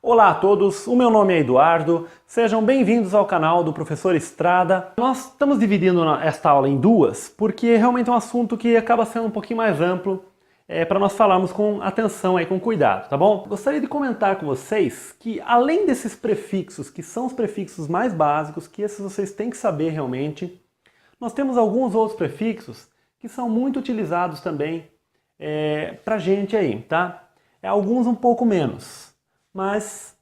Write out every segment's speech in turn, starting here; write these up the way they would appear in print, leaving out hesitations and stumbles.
Olá a todos, o meu nome é Eduardo, sejam bem-vindos ao canal do Professor Estrada. Nós estamos dividindo esta aula em duas, porque realmente é um assunto que acaba sendo um pouquinho mais amplo, para nós falarmos com atenção e com cuidado, tá bom? Gostaria de comentar com vocês que além desses prefixos, que são os prefixos mais básicos, que esses vocês têm que saber realmente, nós temos alguns outros prefixos que são muito utilizados também pra gente aí, tá? Alguns um pouco menos. Mas,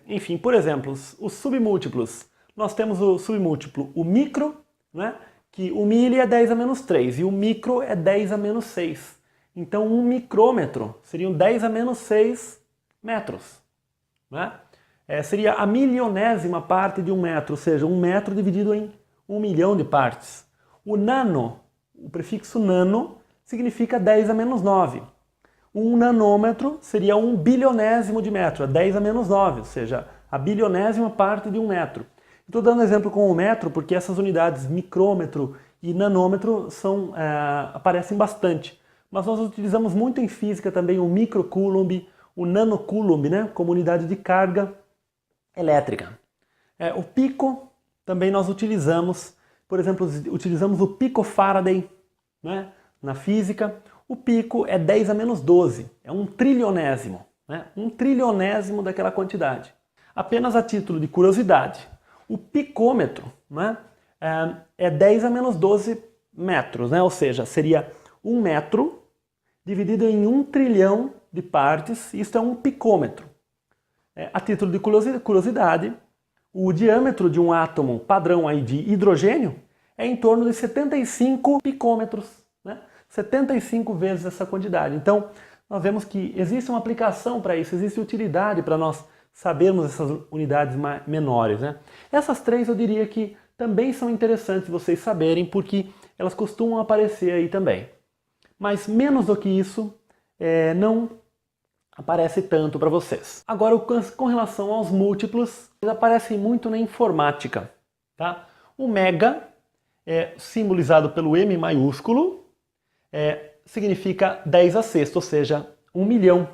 enfim, por exemplo, os submúltiplos. Nós temos o submúltiplo, o micro, né? Que o milli é 10 a menos 3 e o micro é 10 a menos 6. Então, um micrômetro seriam 10 a menos 6 metros. Né? Seria a milionésima parte de um metro, ou seja, um metro dividido em 1 milhão de partes. O nano, o prefixo nano, significa 10 a menos 9. Um nanômetro seria 1 bilionésimo de metro, 10 a menos 9, ou seja, a bilionésima parte de um metro. Estou dando exemplo com o metro porque essas unidades micrômetro e nanômetro aparecem bastante. Mas nós utilizamos muito em física também o microcoulomb, o nanocoulomb, né, como unidade de carga elétrica. O pico também nós utilizamos, por exemplo, utilizamos o picofaraday, né, na física. O pico é 10 a menos 12, é 1 trilionésimo, né? 1 trilionésimo daquela quantidade. Apenas a título de curiosidade, o picômetro, né, é 10 a menos 12 metros, né? Ou seja, seria 1 metro dividido em 1 trilhão de partes, isso é um picômetro. A título de curiosidade, o diâmetro de um átomo padrão aí de hidrogênio é em torno de 75 picômetros, né? 75 vezes essa quantidade. Então, nós vemos que existe uma aplicação para isso, existe utilidade para nós sabermos essas unidades menores, né? Essas três eu diria que também são interessantes vocês saberem, porque elas costumam aparecer aí também. Mas menos do que isso, não aparece tanto para vocês. Agora, com relação aos múltiplos, eles aparecem muito na informática. Tá? O mega é simbolizado pelo M maiúsculo, significa 10 a sexta, ou seja, 1 milhão.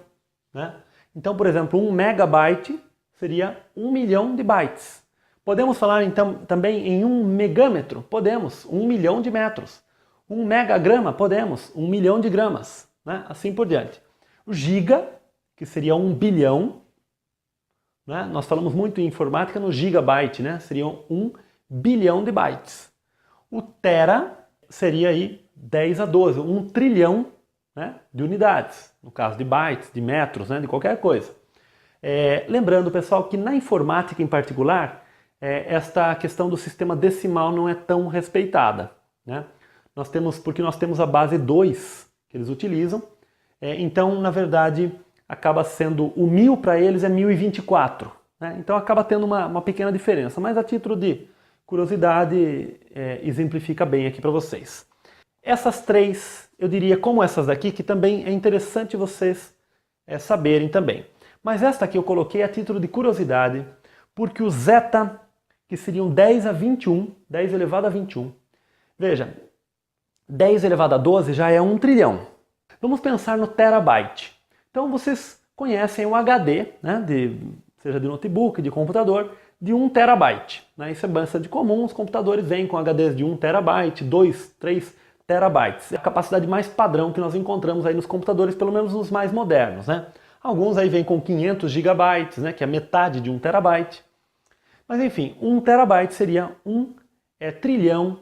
Né? Então, por exemplo, 1 megabyte seria 1 milhão de bytes. Podemos falar então também em 1 megâmetro? Podemos, 1 milhão de metros. 1 megagrama? Podemos, 1 milhão de gramas. Né? Assim por diante. O giga, que seria 1 bilhão. Né? Nós falamos muito em informática no gigabyte, né? Seria 1 bilhão de bytes. O tera seria aí 10 a 12, 1 trilhão, né, de unidades, no caso de bytes, de metros, né, de qualquer coisa. Lembrando, pessoal, que na informática em particular, esta questão do sistema decimal não é tão respeitada. Né? Porque nós temos a base 2 que eles utilizam, então, na verdade, acaba sendo o 1000 para eles é 1024. Né? Então acaba tendo uma pequena diferença, mas a título de curiosidade, exemplifica bem aqui para vocês. Essas três, eu diria como essas daqui, que também é interessante vocês saberem também. Mas esta aqui eu coloquei a título de curiosidade, porque o zeta, que seriam 10 a 21, 10 elevado a 21. Veja, 10 elevado a 12 já é 1 trilhão. Vamos pensar no terabyte. Então vocês conhecem o HD, né, seja de notebook, de computador, de 1 terabyte. Né? Isso é bastante comum, os computadores vêm com HDs de 1 terabyte, 2, 3 terabytes. É a capacidade mais padrão que nós encontramos aí nos computadores, pelo menos nos mais modernos. Né? Alguns aí vêm com 500 gigabytes, né, que é metade de 1 terabyte. Mas enfim, 1 terabyte seria 1 trilhão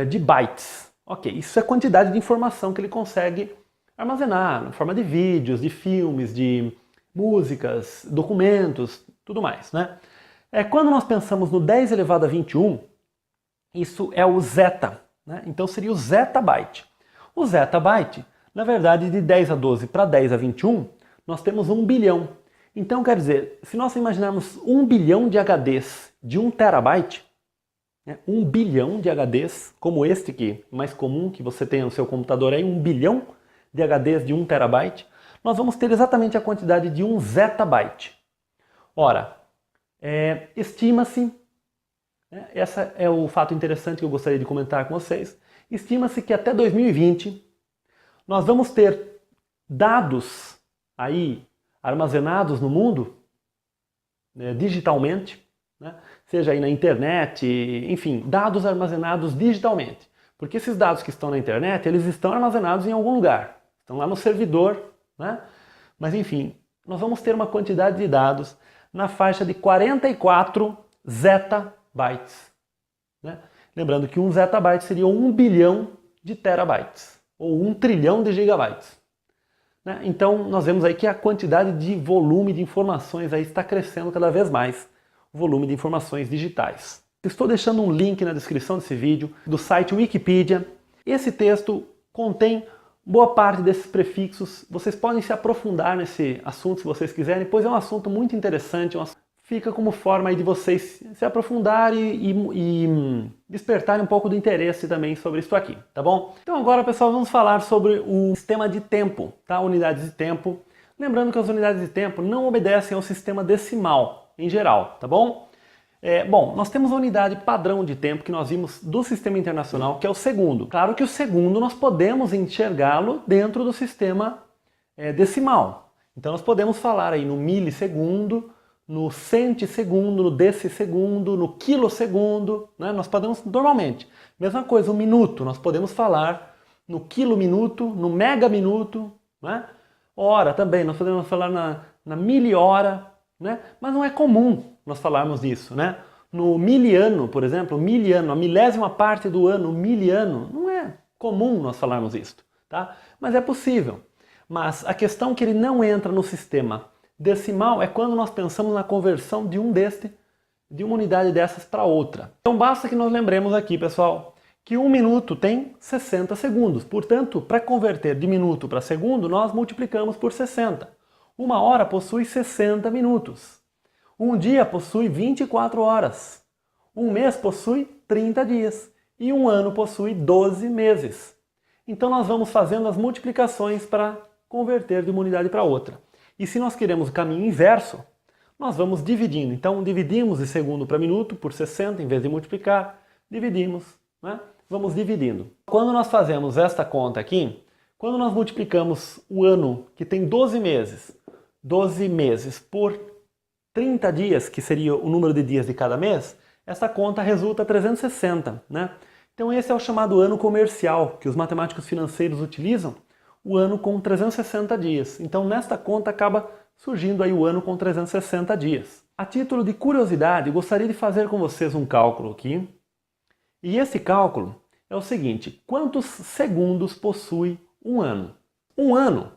de bytes. Ok, isso é a quantidade de informação que ele consegue armazenar, na forma de vídeos, de filmes, de músicas, documentos, tudo mais. Né? Quando nós pensamos no 10 elevado a 21, isso é o zeta. Né? Então seria o zettabyte. O zettabyte, na verdade, de 10 a 12 para 10 a 21, nós temos 1 bilhão. Então, quer dizer, se nós imaginarmos 1 bilhão de HDs de 1 terabyte, 1 bilhão de HDs, como este aqui, mais comum que você tem no seu computador aí, 1 bilhão de HDs de 1 terabyte, nós vamos ter exatamente a quantidade de 1 zettabyte. Ora, estima-se, esse é o fato interessante que eu gostaria de comentar com vocês, estima-se que até 2020 nós vamos ter dados aí armazenados no mundo, né, digitalmente, né, seja aí na internet, enfim, dados armazenados digitalmente. Porque esses dados que estão na internet, eles estão armazenados em algum lugar, estão lá no servidor, né? Mas enfim, nós vamos ter uma quantidade de dados na faixa de 44 zettabytes. Né? Lembrando que 1 zettabyte seria 1 bilhão de terabytes, ou 1 trilhão de gigabytes. Né? Então nós vemos aí que a quantidade de volume de informações aí está crescendo cada vez mais, o volume de informações digitais. Estou deixando um link na descrição desse vídeo do site Wikipedia. Esse texto contém boa parte desses prefixos. Vocês podem se aprofundar nesse assunto se vocês quiserem, pois é um assunto muito interessante. Fica como forma aí de vocês se aprofundar e despertarem um pouco do interesse também sobre isso aqui, tá bom? Então agora, pessoal, vamos falar sobre o sistema de tempo, tá? Unidades de tempo. Lembrando que as unidades de tempo não obedecem ao sistema decimal em geral, tá bom? Bom, nós temos a unidade padrão de tempo que nós vimos do sistema internacional, que é o segundo. Claro que o segundo nós podemos enxergá-lo dentro do sistema decimal. Então nós podemos falar aí no milissegundo, no centissegundo, no decisegundo, no quilossegundo, né? Nós podemos normalmente. Mesma coisa, o minuto, nós podemos falar no quilominuto, no megaminuto, né? Hora também, nós podemos falar na milihora, né? Mas não é comum nós falarmos disso, né? No miliano, por exemplo, miliano, a milésima parte do ano, miliano, não é comum nós falarmos isso, tá? Mas é possível. Mas a questão é que ele não entra no sistema decimal é quando nós pensamos na conversão de uma unidade dessas para outra. Então basta que nós lembremos aqui, pessoal, que 1 minuto tem 60 segundos. Portanto, para converter de minuto para segundo, nós multiplicamos por 60. 1 hora possui 60 minutos. Um dia possui 24 horas. Um mês possui 30 dias. E um ano possui 12 meses. Então nós vamos fazendo as multiplicações para converter de uma unidade para outra. E se nós queremos o caminho inverso, nós vamos dividindo. Então dividimos de segundo para minuto por 60, em vez de multiplicar, dividimos, né? Vamos dividindo. Quando nós fazemos esta conta aqui, quando nós multiplicamos o ano, que tem 12 meses por 30 dias, que seria o número de dias de cada mês, essa conta resulta 360, né? Então esse é o chamado ano comercial, que os matemáticos financeiros utilizam, o ano com 360 dias. Então nesta conta acaba surgindo aí o ano com 360 dias. A título de curiosidade, gostaria de fazer com vocês um cálculo aqui. E esse cálculo é o seguinte: quantos segundos possui um ano? Um ano,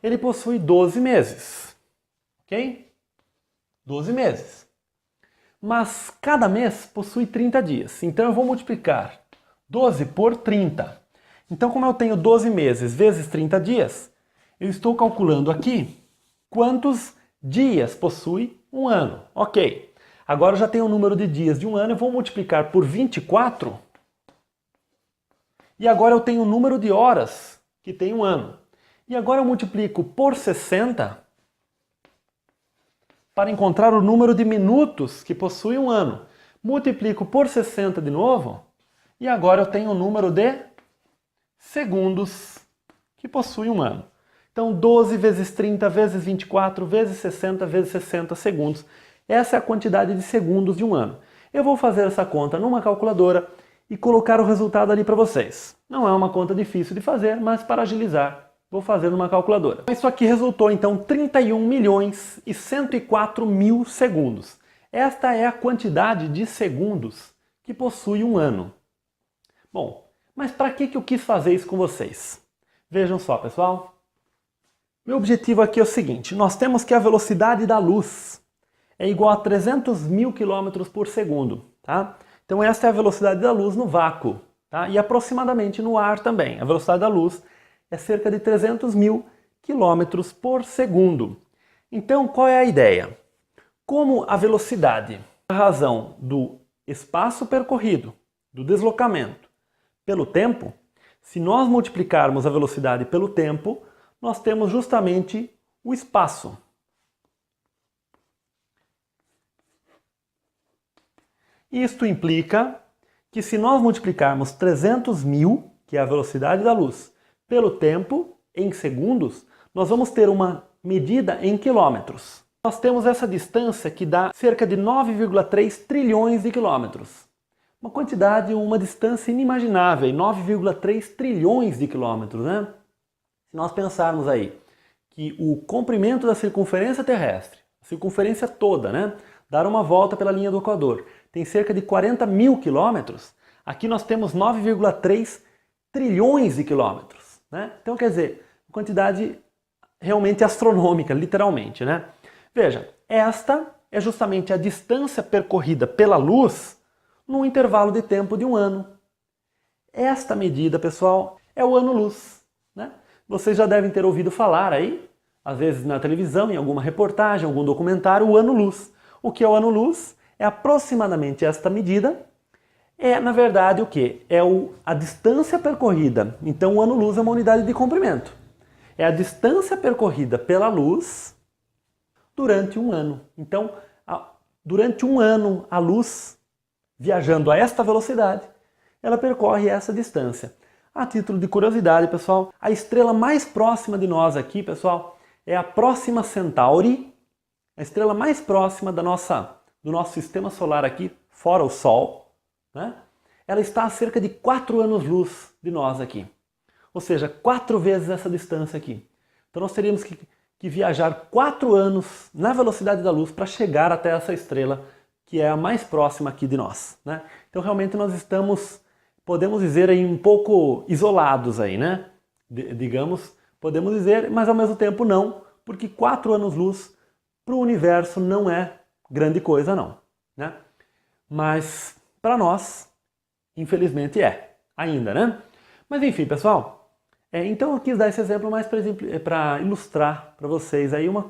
ele possui 12 meses, ok? 12 meses. Mas cada mês possui 30 dias. Então eu vou multiplicar 12 por 30. Então, como eu tenho 12 meses vezes 30 dias, eu estou calculando aqui quantos dias possui um ano. Ok. Agora eu já tenho o número de dias de um ano, eu vou multiplicar por 24. E agora eu tenho o número de horas que tem um ano. E agora eu multiplico por 60 para encontrar o número de minutos que possui um ano. Multiplico por 60 de novo e agora eu tenho o número de segundos que possui um ano. Então 12 vezes 30 vezes 24 vezes 60 vezes 60 segundos. Essa é a quantidade de segundos de um ano. Eu vou fazer essa conta numa calculadora e colocar o resultado ali para vocês. Não é uma conta difícil de fazer, mas para agilizar, vou fazer numa calculadora. Isso aqui resultou então 31.104.000 segundos. Esta é a quantidade de segundos que possui um ano. Bom, mas para que eu quis fazer isso com vocês? Vejam só, pessoal. Meu objetivo aqui é o seguinte: nós temos que a velocidade da luz é igual a 300.000 km por segundo, tá? Então esta é a velocidade da luz no vácuo, tá? E aproximadamente no ar também. A velocidade da luz é cerca de 300.000 km por segundo. Então, qual é a ideia? Como a velocidade, a razão do espaço percorrido, do deslocamento, pelo tempo, se nós multiplicarmos a velocidade pelo tempo, nós temos justamente o espaço. Isto implica que se nós multiplicarmos 300.000, que é a velocidade da luz, pelo tempo, em segundos, nós vamos ter uma medida em quilômetros. Nós temos essa distância que dá cerca de 9,3 trilhões de quilômetros. Uma quantidade, uma distância inimaginável, 9,3 trilhões de quilômetros, né? Se nós pensarmos aí que o comprimento da circunferência terrestre, a circunferência toda, né? Dar uma volta pela linha do Equador, tem cerca de 40 mil quilômetros, aqui nós temos 9,3 trilhões de quilômetros, né? Então, quer dizer, quantidade realmente astronômica, literalmente, né? Veja, esta é justamente a distância percorrida pela luz num intervalo de tempo de um ano. Esta medida, pessoal, é o ano-luz, né? Vocês já devem ter ouvido falar aí, às vezes na televisão, em alguma reportagem, algum documentário, o ano-luz. O que é o ano-luz? É aproximadamente esta medida. É, na verdade, o que? É a distância percorrida. Então, o ano-luz é uma unidade de comprimento. É a distância percorrida pela luz durante um ano. Então, durante um ano, a luz, viajando a esta velocidade, ela percorre essa distância. A título de curiosidade, pessoal, a estrela mais próxima de nós aqui, pessoal, é a Próxima Centauri, a estrela mais próxima do nosso sistema solar aqui, fora o Sol, né? Ela está a cerca de 4 anos-luz de nós aqui. Ou seja, 4 vezes essa distância aqui. Então nós teríamos que viajar 4 anos na velocidade da luz para chegar até essa estrela que é a mais próxima aqui de nós, né? Então realmente nós estamos, podemos dizer aí, um pouco isolados aí, né? Digamos, podemos dizer, mas ao mesmo tempo não, porque 4 anos-luz para o universo não é grande coisa não, né? Mas para nós, infelizmente ainda, né? Mas enfim, pessoal, então eu quis dar esse exemplo mais para ilustrar para vocês aí uma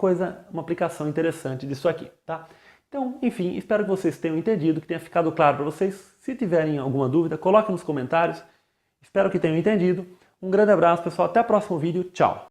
aplicação interessante disso aqui, tá? Então, enfim, espero que vocês tenham entendido, que tenha ficado claro para vocês. Se tiverem alguma dúvida, coloquem nos comentários. Espero que tenham entendido. Um grande abraço, pessoal. Até o próximo vídeo. Tchau!